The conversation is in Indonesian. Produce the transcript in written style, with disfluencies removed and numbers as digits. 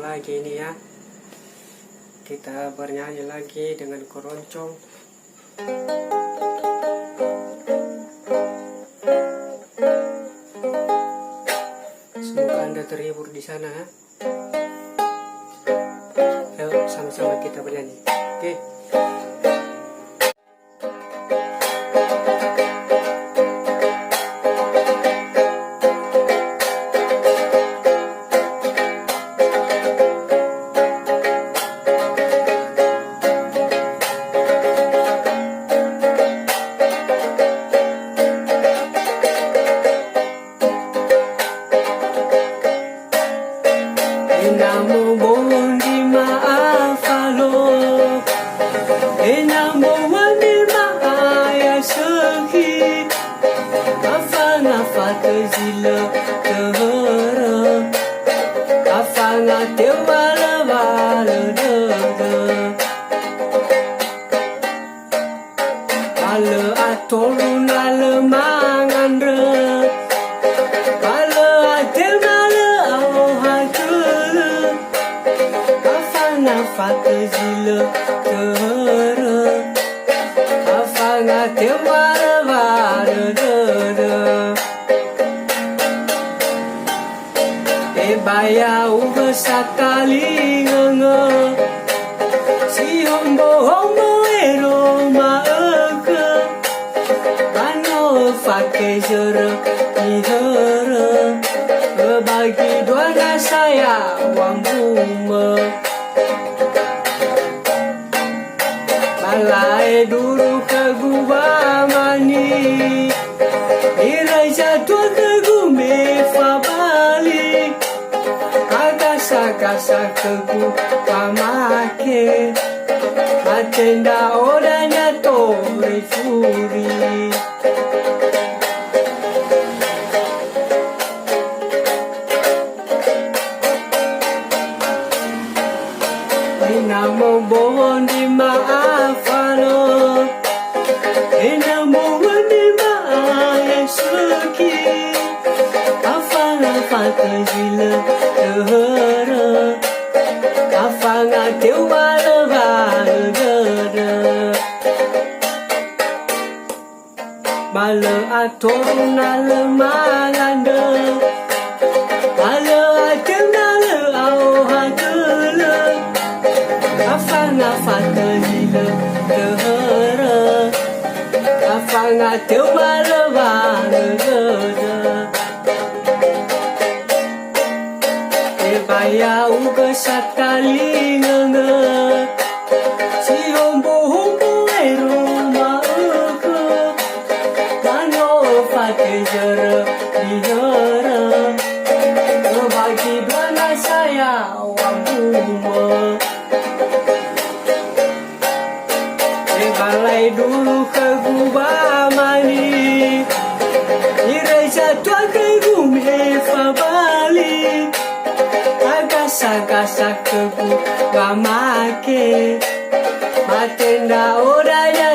lagi ini ya. Kita bernyanyi lagi dengan keroncong. Semoga Anda terhibur di sana. Ayo sama-sama kita bernyanyi. Oke. Enamo bondi maafalo, enamo wani maaya segi, afana fatazila tehara, afana tewala wala dada, ala atolun ala mangandra. Fatazila tehara, afanga tewara vara dada. Ebaya uga sakali nganga, si hombo ero maaga, ano fakejara nihara, bagi dua saya wambuma. Alai dulu ke gua mani, iraja tua ke gume fabali, agasa ke gua pamake, atenda orangnya tore furi. Enamo bondi maafalo, enamo wani maaya segi, afanga fatazila tehara, afanga tewala vara dada. Bala atorun ala manganda, bala atena ala auhadala. Afanga fatazila tehara, afanga tewala vara dada. Ebaya uga sakali nganga, si hombo ero maaga, mano fatejara dihara, bagi dua saya wambuma. Balai dulu ke gua mani, iraja tua ke gume fabali, agasa ke gua make, matenda oraya